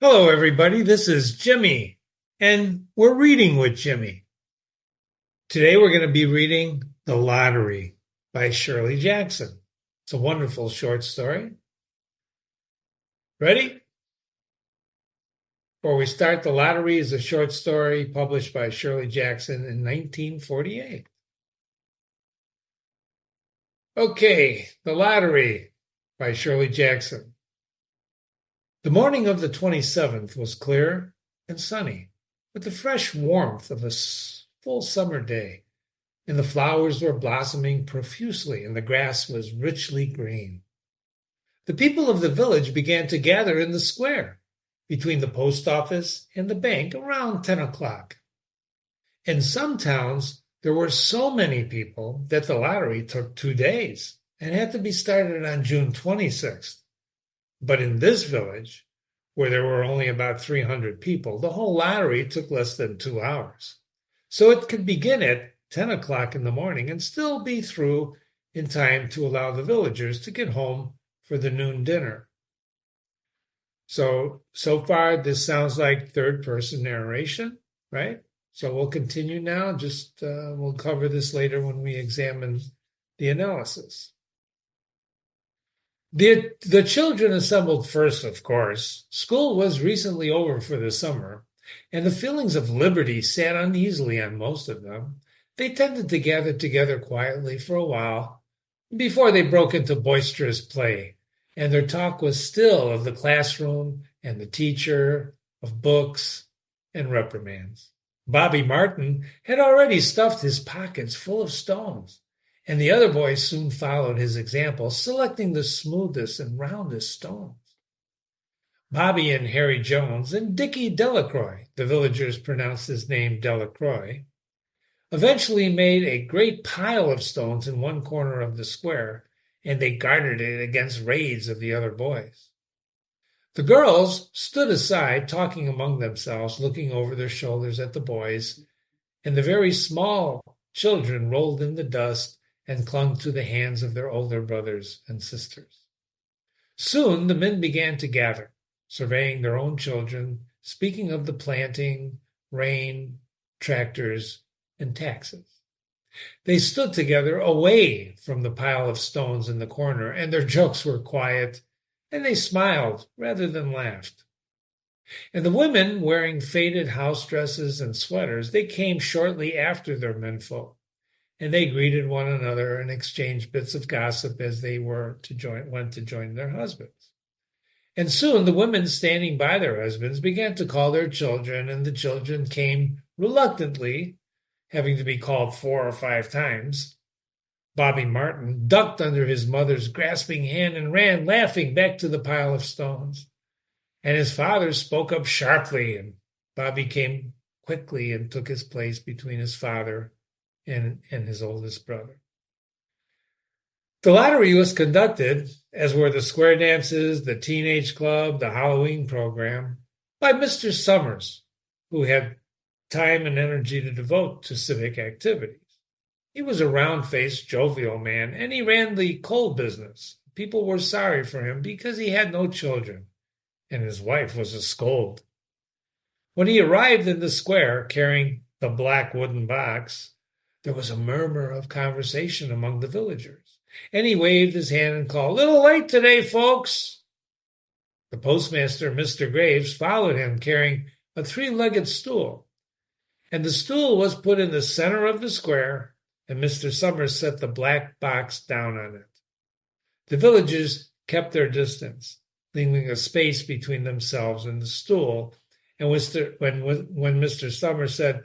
Hello, everybody. This is Jimmy, and we're reading with Jimmy. Today, we're going to be reading The Lottery by Shirley Jackson. It's a wonderful short story. Ready? Before we start, The Lottery is a short story published by Shirley Jackson in 1948. Okay, The Lottery by Shirley Jackson. The morning of the 27th was clear and sunny, with the fresh warmth of a full summer day, and the flowers were blossoming profusely, and the grass was richly green. The people of the village began to gather in the square, between the post office and the bank, around 10 o'clock. In some towns, there were so many people that the lottery took 2 days and had to be started on June 26th. But in this village, where there were only about 300 people, the whole lottery took less than 2 hours. So it could begin at 10 o'clock in the morning and still be through in time to allow the villagers to get home for the noon dinner. So far, this sounds like third-person narration, right? So we'll continue now. We'll cover this later when we examine the analysis. The children assembled first, of course. School was recently over for the summer, and the feelings of liberty sat uneasily on most of them. They tended to gather together quietly for a while before they broke into boisterous play, and their talk was still of the classroom and the teacher, of books and reprimands. Bobby Martin had already stuffed his pockets full of stones, and the other boys soon followed his example, selecting the smoothest and roundest stones. Bobby and Harry Jones and Dickie Delacroix, the villagers pronounced his name Delacroix, eventually made a great pile of stones in one corner of the square, and they guarded it against raids of the other boys. The girls stood aside, talking among themselves, looking over their shoulders at the boys, and the very small children rolled in the dust and clung to the hands of their older brothers and sisters. Soon the men began to gather, surveying their own children, speaking of the planting, rain, tractors, and taxes. They stood together away from the pile of stones in the corner, and their jokes were quiet, and they smiled rather than laughed. And the women, wearing faded house dresses and sweaters, they came shortly after their menfolk, and they greeted one another and exchanged bits of gossip as they went to join their husbands. And soon the women standing by their husbands began to call their children, and the children came reluctantly, having to be called 4 or 5 times. Bobby Martin ducked under his mother's grasping hand and ran laughing back to the pile of stones. And his father spoke up sharply, and Bobby came quickly and took his place between his father and his oldest brother. The lottery was conducted, as were the square dances, the teenage club, the Halloween program, by Mr. Summers, who had time and energy to devote to civic activities. He was a round-faced, jovial man, and he ran the coal business. People were sorry for him because he had no children, and his wife was a scold. When he arrived in the square carrying the black wooden box, there was a murmur of conversation among the villagers, and he waved his hand and called, "Little late today, folks." The postmaster, Mr. Graves, followed him carrying a 3-legged stool, and the stool was put in the center of the square, and Mr. Summers set the black box down on it. The villagers kept their distance, leaving a space between themselves and the stool, and when Mr. Summers said,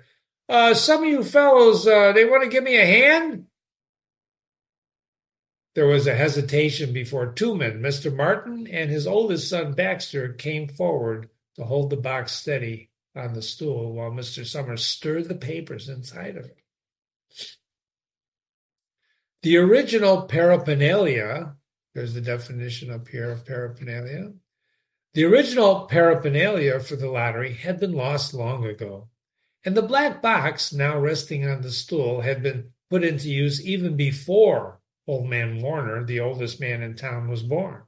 "Some of you fellows, they want to give me a hand?" There was a hesitation before 2 men. Mr. Martin and his oldest son, Baxter, came forward to hold the box steady on the stool while Mr. Summers stirred the papers inside of it. The original paraphernalia, there's the definition up here of paraphernalia. The original paraphernalia for the lottery had been lost long ago, and the black box, now resting on the stool, had been put into use even before Old Man Warner, the oldest man in town, was born.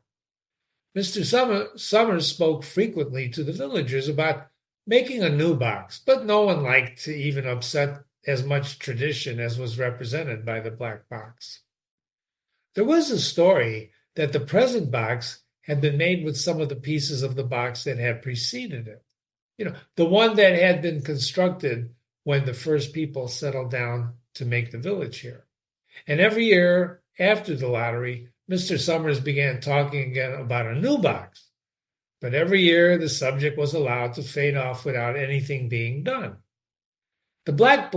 Mr. Summers spoke frequently to the villagers about making a new box, but no one liked to even upset as much tradition as was represented by the black box. There was a story that the present box had been made with some of the pieces of the box that had preceded it. The one that had been constructed when the first people settled down to make the village here. And every year after the lottery, Mr. Summers began talking again about a new box. But every year the subject was allowed to fade off without anything being done. The black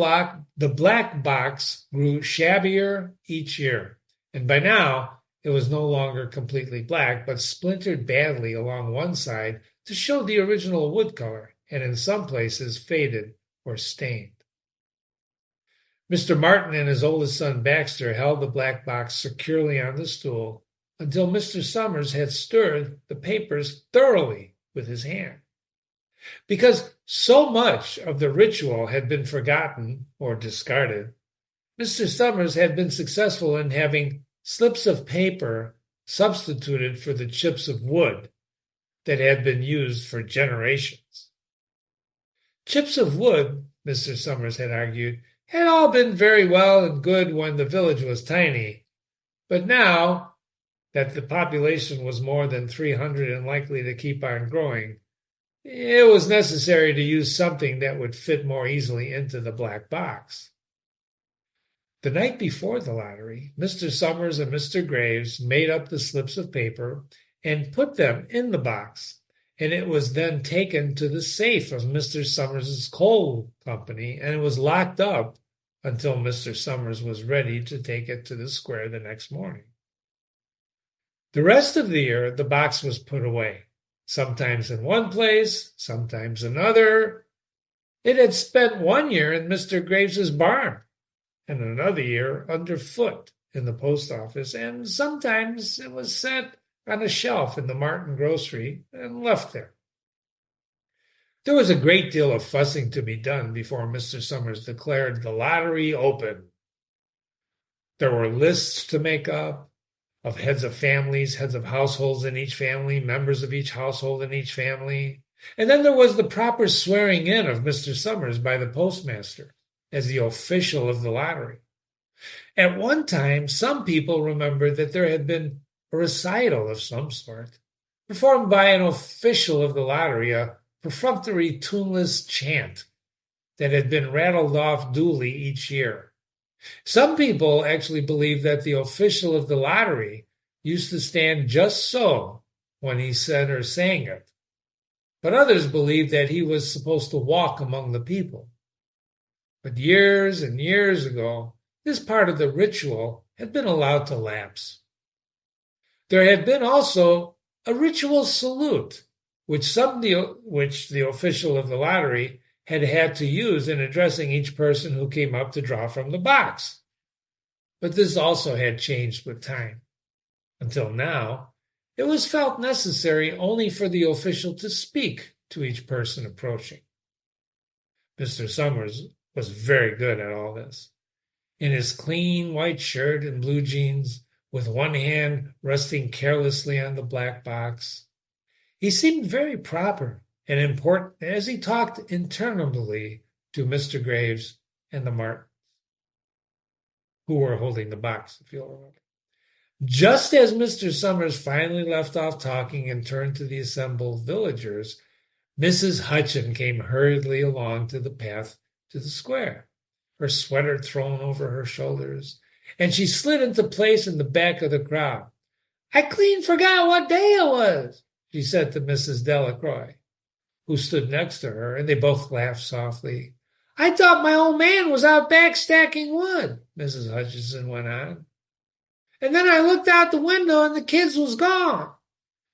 box grew shabbier each year, and by now it was no longer completely black, but splintered badly along one side to show the original wood color, and in some places faded or stained. Mr. Martin and his oldest son Baxter held the black box securely on the stool until Mr. Summers had stirred the papers thoroughly with his hand. Because so much of the ritual had been forgotten or discarded, Mr. Summers had been successful in having slips of paper substituted for the chips of wood that had been used for generations. Chips of wood, Mr. Summers had argued, had all been very well and good when the village was tiny, but now that the population was more than 300 and likely to keep on growing, it was necessary to use something that would fit more easily into the black box. The night before the lottery, Mr. Summers and Mr. Graves made up the slips of paper and put them in the box, and it was then taken to the safe of Mr. Summers' coal company, and it was locked up until Mr. Summers was ready to take it to the square the next morning. The rest of the year, the box was put away, sometimes in one place, sometimes another. It had spent 1 year in Mr. Graves's barn, and another year underfoot in the post office, and sometimes it was set on a shelf in the Martin grocery and left there. There was a great deal of fussing to be done before Mr. Summers declared the lottery open. There were lists to make up of heads of families, heads of households in each family, members of each household in each family. And then there was the proper swearing in of Mr. Summers by the postmaster as the official of the lottery. At one time, some people remembered that there had been a recital of some sort, performed by an official of the lottery, a perfunctory tuneless chant that had been rattled off duly each year. Some people actually believed that the official of the lottery used to stand just so when he said or sang it, but others believed that he was supposed to walk among the people. But years and years ago, this part of the ritual had been allowed to lapse. There had been also a ritual salute, which the official of the lottery had to use in addressing each person who came up to draw from the box. But this also had changed with time. Until now, it was felt necessary only for the official to speak to each person approaching. Mr. Summers was very good at all this. In his clean white shirt and blue jeans, with one hand resting carelessly on the black box, he seemed very proper and important as he talked interminably to Mr. Graves and the Martins, who were holding the box, if you'll remember. Just as Mr. Summers finally left off talking and turned to the assembled villagers, Mrs. Hutchin came hurriedly along to the path to the square, her sweater thrown over her shoulders, and she slid into place in the back of the crowd. "I clean forgot what day it was," she said to Mrs. Delacroix, who stood next to her, and they both laughed softly. "I thought my old man was out back stacking wood," Mrs. Hutchinson went on. "And then I looked out the window and the kids was gone.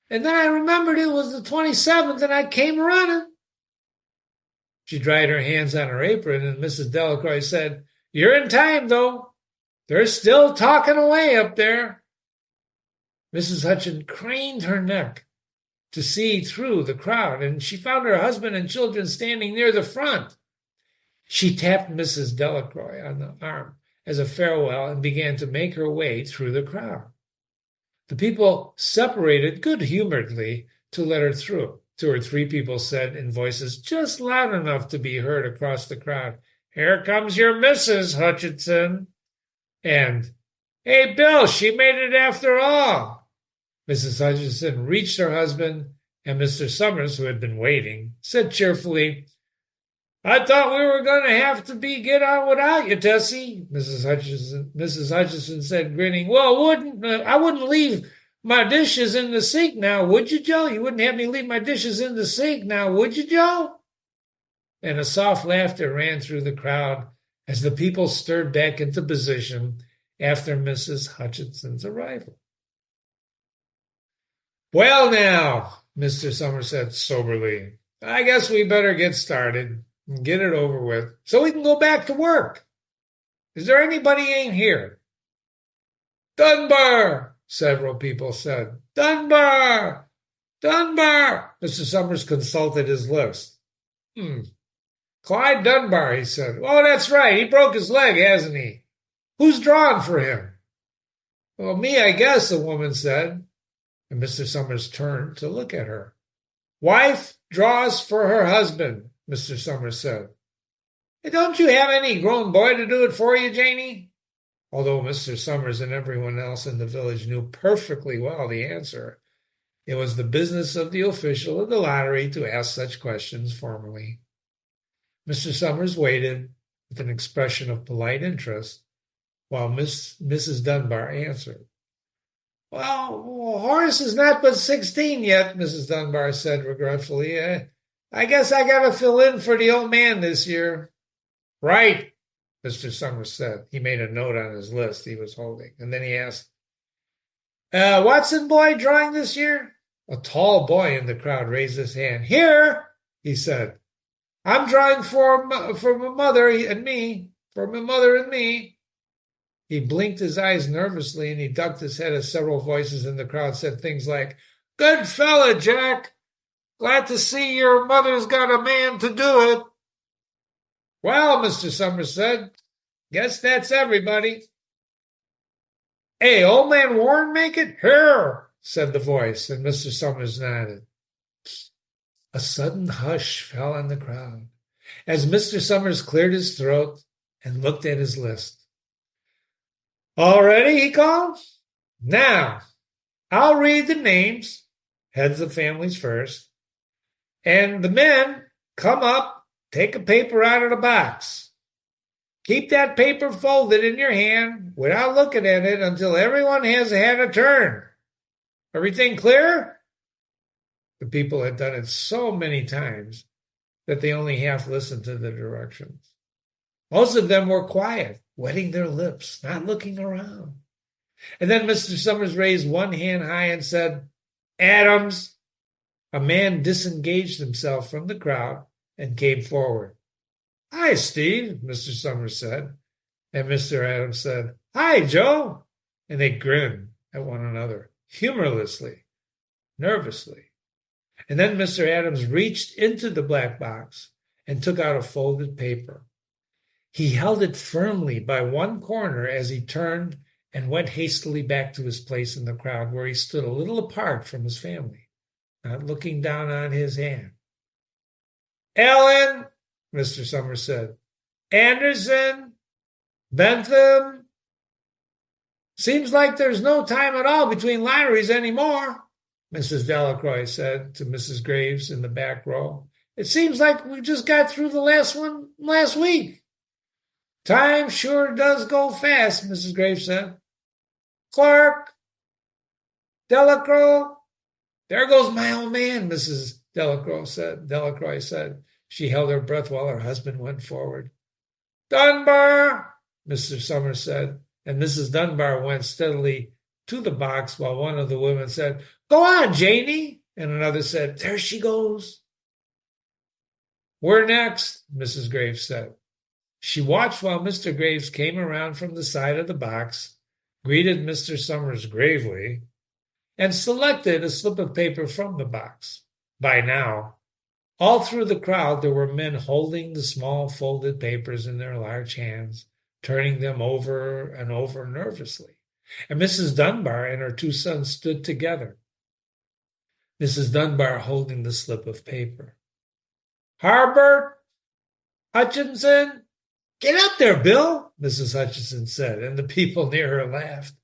And then I remembered it was the 27th and I came running." She dried her hands on her apron, and Mrs. Delacroix said, "You're in time, though. They're still talking away up there." Mrs. Hutchin craned her neck to see through the crowd, and she found her husband and children standing near the front. She tapped Mrs. Delacroix on the arm as a farewell and began to make her way through the crowd. The people separated good-humoredly to let her through. Two or three people said in voices just loud enough to be heard across the crowd, "Here comes your Mrs. Hutchinson." And, "Hey, Bill, she made it after all." Mrs. Hutchinson reached her husband, and Mr. Summers, who had been waiting, said cheerfully, "I thought we were going to have to get on without you, Tessie." Mrs. Hutchinson said, grinning, "Well, I wouldn't leave my dishes in the sink now, would you, Joe? You wouldn't have me leave my dishes in the sink now, would you, Joe?" And a soft laughter ran through the crowd as the people stirred back into position after Mrs. Hutchinson's arrival. "Well, now," Mr. Summers said soberly, "I guess we better get started and get it over with so we can go back to work. Is there anybody ain't here?" "Dunbar," several people said. "Dunbar! Dunbar!" Mr. Summers consulted his list. "Clyde Dunbar," he said. "Oh, that's right. He broke his leg, hasn't he? Who's drawing for him?" "Well, me, I guess," the woman said. And Mr. Summers turned to look at her. "Wife draws for her husband," Mr. Summers said. "Hey, don't you have any grown boy to do it for you, Janie?" Although Mr. Summers and everyone else in the village knew perfectly well the answer, it was the business of the official of the lottery to ask such questions formally. Mr. Summers waited with an expression of polite interest while Mrs. Dunbar answered. "Well, Horace is not but 16 yet," Mrs. Dunbar said regretfully. "I guess I got to fill in for the old man this year." "Right," Mr. Summers said. He made a note on his list he was holding, and then he asked, "Watson boy drawing this year?" A tall boy in the crowd raised his hand. "Here," he said. "I'm drawing for my mother and me, for my mother and me." He blinked his eyes nervously, and he ducked his head as several voices in the crowd said things like, "Good fella, Jack. Glad to see your mother's got a man to do it." "Well," Mr. Summers said, "guess that's everybody." "Hey, old man Warren make it?" "Here," said the voice, and Mr. Summers nodded. A sudden hush fell on the crowd as Mr. Summers cleared his throat and looked at his list. "All ready?" he called. "Now, I'll read the names, heads of families first, and the men come up, take a paper out of the box. Keep that paper folded in your hand without looking at it until everyone has had a turn. Everything clear?" The people had done it so many times that they only half listened to the directions. Most of them were quiet, wetting their lips, not looking around. And then Mr. Summers raised one hand high and said, "Adams." A man disengaged himself from the crowd and came forward. "Hi, Steve," Mr. Summers said. And Mr. Adams said, "Hi, Joe." And they grinned at one another, humorlessly, nervously. And then Mr. Adams reached into the black box and took out a folded paper. He held it firmly by one corner as he turned and went hastily back to his place in the crowd, where he stood a little apart from his family, not looking down on his hand. "Ellen," Mr. Summers said. "Anderson, Bentham. Seems like there's no time at all between lotteries anymore," Mrs. Delacroix said to Mrs. Graves in the back row. "It seems like we just got through the last one last week." "Time sure does go fast," Mrs. Graves said. "Clark, Delacroix." "There goes my old man," Mrs. Delacroix said. She held her breath while her husband went forward. "Dunbar," Mr. Summers said, and Mrs. Dunbar went steadily to the box while one of the women said, "Go on, Janie," and another said, "There she goes." "We're next," Mrs. Graves said. She watched while Mr. Graves came around from the side of the box, greeted Mr. Summers gravely, and selected a slip of paper from the box. By now, all through the crowd there were men holding the small folded papers in their large hands, turning them over and over nervously. and Mrs. Dunbar and her two sons stood together, Mrs. Dunbar holding the slip of paper. "Harbert Hutchinson, get up there, Bill," Mrs. Hutchinson said, and the people near her laughed.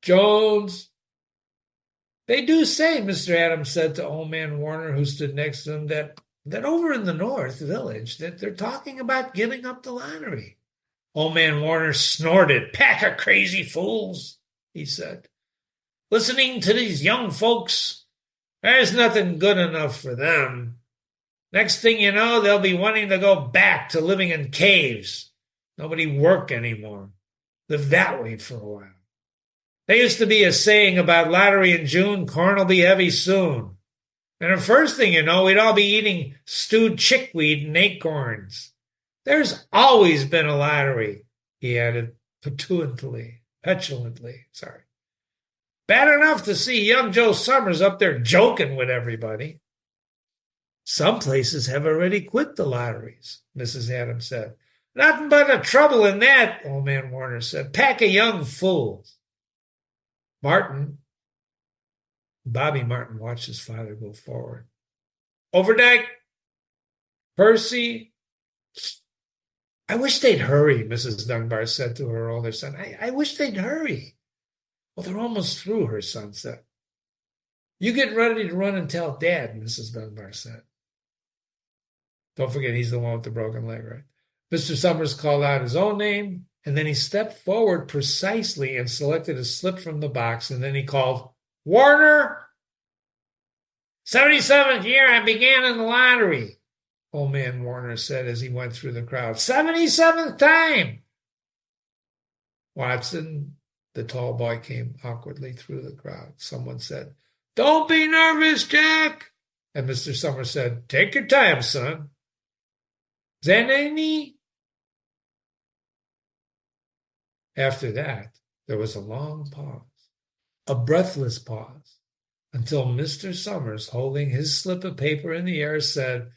"Jones." "They do say," Mr. Adams said to old man Warner, who stood next to him, that over in the North Village, that they're talking about giving up the lottery. Old man Warner snorted. "Pack of crazy fools," he said. "Listening to these young folks, there's nothing good enough for them. Next thing you know, they'll be wanting to go back to living in caves. Nobody work anymore. Live that way for a while. There used to be a saying about lottery in June, corn'll be heavy soon. And the first thing you know, we'd all be eating stewed chickweed and acorns. There's always been a lottery," he added petulantly. "Bad enough to see young Joe Summers up there joking with everybody." "Some places have already quit the lotteries," Mrs. Adams said. "Nothing but a trouble in that," old man Warner said. "Pack of young fools." Bobby Martin watched his father go forward. "Overdyke, Percy." "I wish they'd hurry," Mrs. Dunbar said to her older son. I wish they'd hurry." "Well, they're almost through," her son said. "You get ready to run and tell Dad," Mrs. Dunbar said. Don't forget, he's the one with the broken leg, right? Mr. Summers called out his own name, and then he stepped forward precisely and selected a slip from the box, and then he called, "Warner! 77th year I began in the lottery," old man Warner said as he went through the crowd. "77th time!" "Watson," the tall boy came awkwardly through the crowd. Someone said, "Don't be nervous, Jack." And Mr. Summers said, "Take your time, son." "Zanini?" After that, there was a long pause, a breathless pause, until Mr. Summers, holding his slip of paper in the air, said,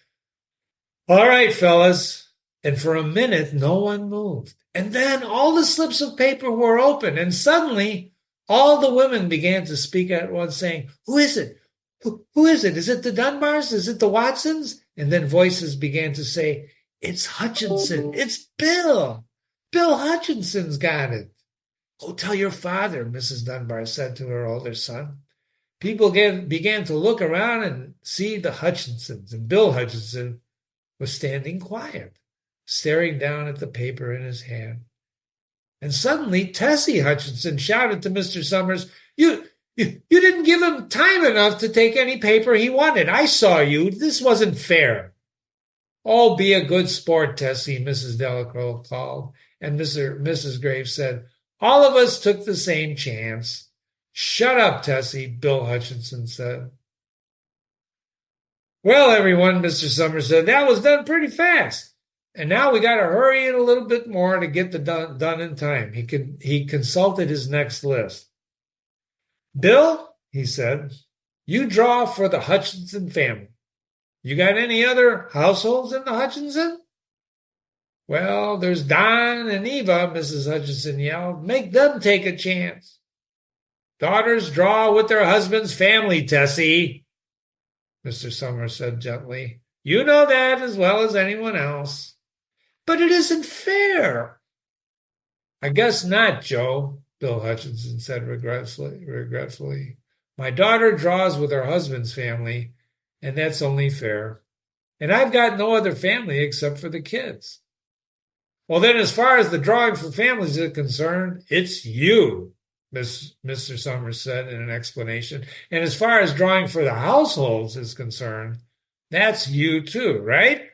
"All right, fellas." And for a minute, no one moved. And then all the slips of paper were open, and suddenly all the women began to speak at once, saying, "Who is it? Who is it? Is it the Dunbars? Is it the Watsons?" And then voices began to say, "It's Hutchinson. It's Bill. Bill Hutchinson's got it." "Oh, tell your father," Mrs. Dunbar said to her older son. People began to look around and see the Hutchinsons, and Bill Hutchinson was standing quiet, staring down at the paper in his hand. And suddenly Tessie Hutchinson shouted to Mr. Summers, You didn't give him time enough to take any paper he wanted. I saw you. This wasn't fair." "Oh, be a good sport, Tessie," Mrs. Delacroix called, and Mrs. Graves said, "All of us took the same chance." "Shut up, Tessie," Bill Hutchinson said. "Well, everyone," Mr. Summers said, "that was done pretty fast. And now we got to hurry it a little bit more to get the done in time." He consulted his next list. "Bill," he said, "you draw for the Hutchinson family. You got any other households in the Hutchinson?" "Well, there's Don and Eva," Mrs. Hutchinson yelled. "Make them take a chance." "Daughters draw with their husband's family, Tessie," Mr. Summers said gently. "You know that as well as anyone else." "But it isn't fair." "I guess not, Joe," Bill Hutchinson said regretfully. "My daughter draws with her husband's family, and that's only fair. And I've got no other family except for the kids." "Well, then, as far as the drawing for families is concerned, it's you," Mr. Summers said in an explanation. "And as far as drawing for the households is concerned, that's you too, right?"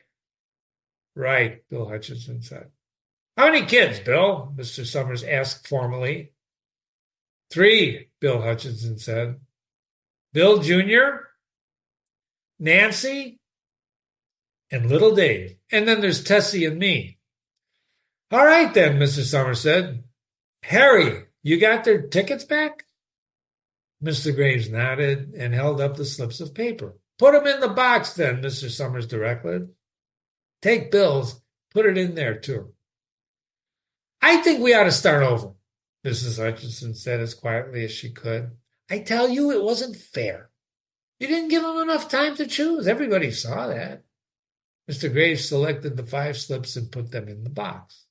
"Right," Bill Hutchinson said. "How many kids, Bill?" Mr. Summers asked formally. "3," Bill Hutchinson said. "Bill Jr., Nancy, and little Dave. And then there's Tessie and me." "All right, then," Mr. Summers said. "Harry, you got their tickets back?" Mr. Graves nodded and held up the slips of paper. "Put them in the box, then," Mr. Summers directed. "Take Bill's, put it in there, too." "I think we ought to start over. Mrs. Hutchinson said as quietly as she could. I tell you, it wasn't fair. You didn't give them enough time to choose. Everybody saw that. Mr. Graves selected the 5 slips and put them in the box.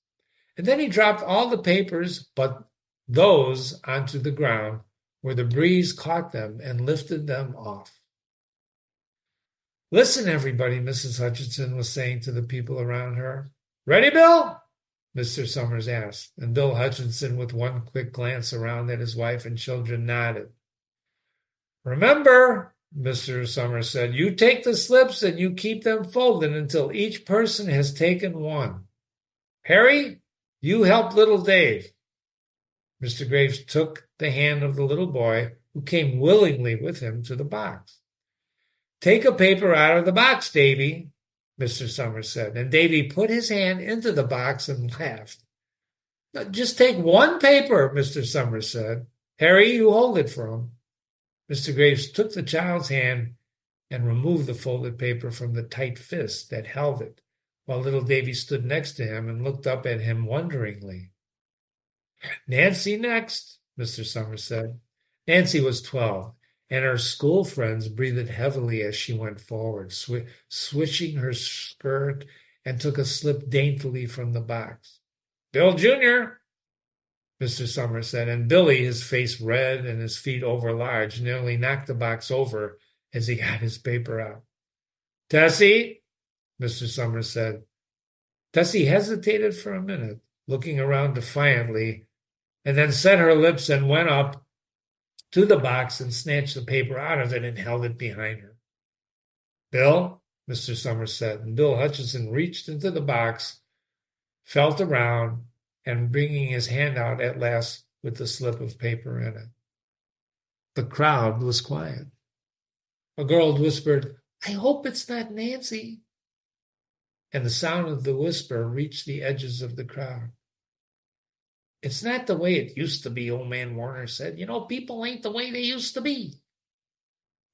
And then he dropped all the papers but those onto the ground where the breeze caught them and lifted them off. Listen, everybody, Mrs. Hutchinson was saying to the people around her. Ready, Bill? Mr. Summers asked, and Bill Hutchinson, with one quick glance around at his wife and children, nodded. Remember, Mr. Summers said, you take the slips and you keep them folded until each person has taken one. Harry, you help little Dave. Mr. Graves took the hand of the little boy, who came willingly with him to the box. Take a paper out of the box, Davy, Mr. Summers said, and Davy put his hand into the box and laughed. Just take one paper, Mr. Summers said. Harry, you hold it for him. Mr. Graves took the child's hand and removed the folded paper from the tight fist that held it, while little Davy stood next to him and looked up at him wonderingly. Nancy next, Mr. Summers said. Nancy was 12, and her school friends breathed heavily as she went forward, swishing her skirt, and took a slip daintily from the box. Bill Jr., Mr. Summers said, and Billy, his face red and his feet overlarge, nearly knocked the box over as he got his paper out. Tessie, Mr. Summers said. Tessie hesitated for a minute, looking around defiantly, and then set her lips and went up to the box and snatched the paper out of it and held it behind her. Bill, Mr. Summers said, and Bill Hutchinson reached into the box, felt around, and bringing his hand out at last with the slip of paper in it. The crowd was quiet. A girl whispered, I hope it's not Nancy. And the sound of the whisper reached the edges of the crowd. It's not the way it used to be, old man Warner said. You know, people ain't the way they used to be.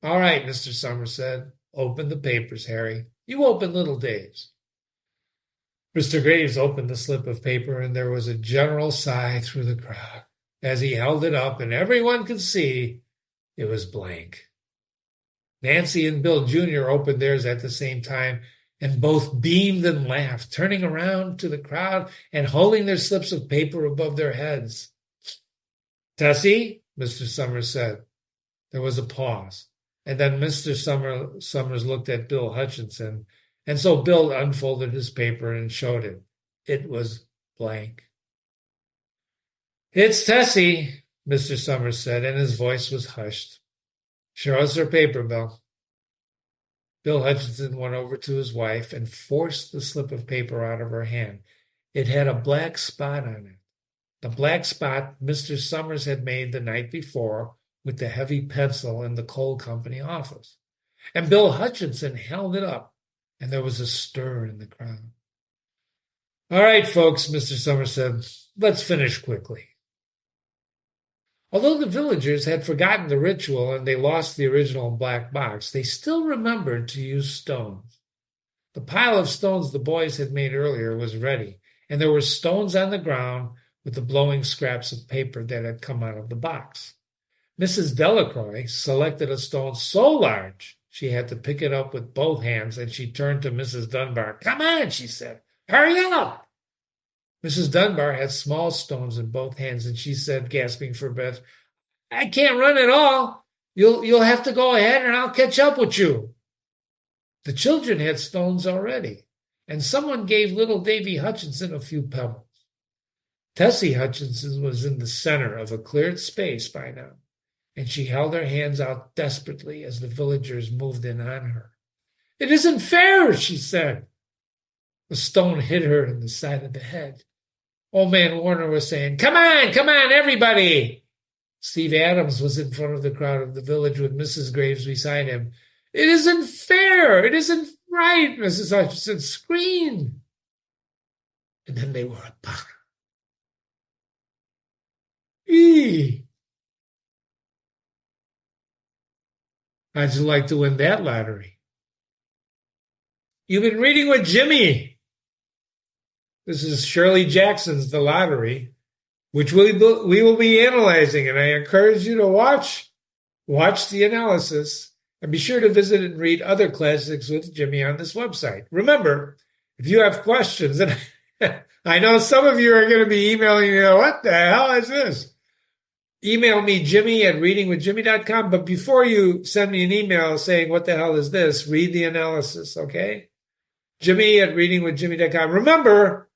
All right, Mr. Summers said. Open the papers, Harry. You open little Dave's. Mr. Graves opened the slip of paper, and there was a general sigh through the crowd. As he held it up, and everyone could see, it was blank. Nancy and Bill Jr. opened theirs at the same time, and both beamed and laughed, turning around to the crowd and holding their slips of paper above their heads. Tessie, Mr. Summers said. There was a pause, and then Mr. Summers looked at Bill Hutchinson, and so Bill unfolded his paper and showed it. It was blank. It's Tessie, Mr. Summers said, and his voice was hushed. Show us her paper, Bill. Bill Hutchinson went over to his wife and forced the slip of paper out of her hand. It had a black spot on it. The black spot Mr. Summers had made the night before with the heavy pencil in the coal company office. And Bill Hutchinson held it up, and there was a stir in the crowd. All right, folks, Mr. Summers said, let's finish quickly. Although the villagers had forgotten the ritual and they lost the original black box, they still remembered to use stones. The pile of stones the boys had made earlier was ready, and there were stones on the ground with the blowing scraps of paper that had come out of the box. Mrs. Delacroix selected a stone so large she had to pick it up with both hands, and she turned to Mrs. Dunbar. Come on, she said. Hurry up! Mrs. Dunbar had small stones in both hands, and she said, gasping for breath, I can't run at all. You'll have to go ahead, and I'll catch up with you. The children had stones already, and someone gave little Davy Hutchinson a few pebbles. Tessie Hutchinson was in the center of a cleared space by now, and she held her hands out desperately as the villagers moved in on her. It isn't fair, she said. A stone hit her in the side of the head. Old man Warner was saying, come on, everybody. Steve Adams was in front of the crowd of the village with Mrs. Graves beside him. It isn't fair. It isn't right, Mrs. Hutchinson screamed. And then they were upon her. How'd you like to win that lottery? You've been reading with Jimmy. This is Shirley Jackson's The Lottery, which we will be analyzing. And I encourage you to watch the analysis, and be sure to visit and read other classics with Jimmy on this website. Remember, if you have questions, and I know some of you are going to be emailing me, what the hell is this? Email me, Jimmy@readingwithjimmy.com. But before you send me an email saying, what the hell is this? Read the analysis, okay? Jimmy@readingwithjimmy.com. Remember,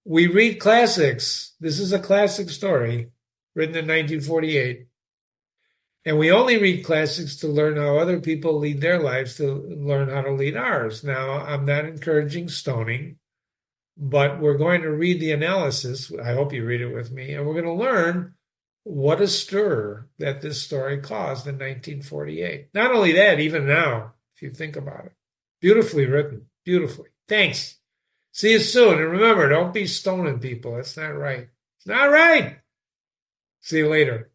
we read classics. This is a classic story written in 1948. And we only read classics to learn how other people lead their lives, to learn how to lead ours. Now, I'm not encouraging stoning, but we're going to read the analysis. I hope you read it with me. And we're going to learn what a stir that this story caused in 1948. Not only that, even now, if you think about it. Beautifully written. Beautifully. Thanks. See you soon. And remember, don't be stoning people. That's not right. It's not right. See you later.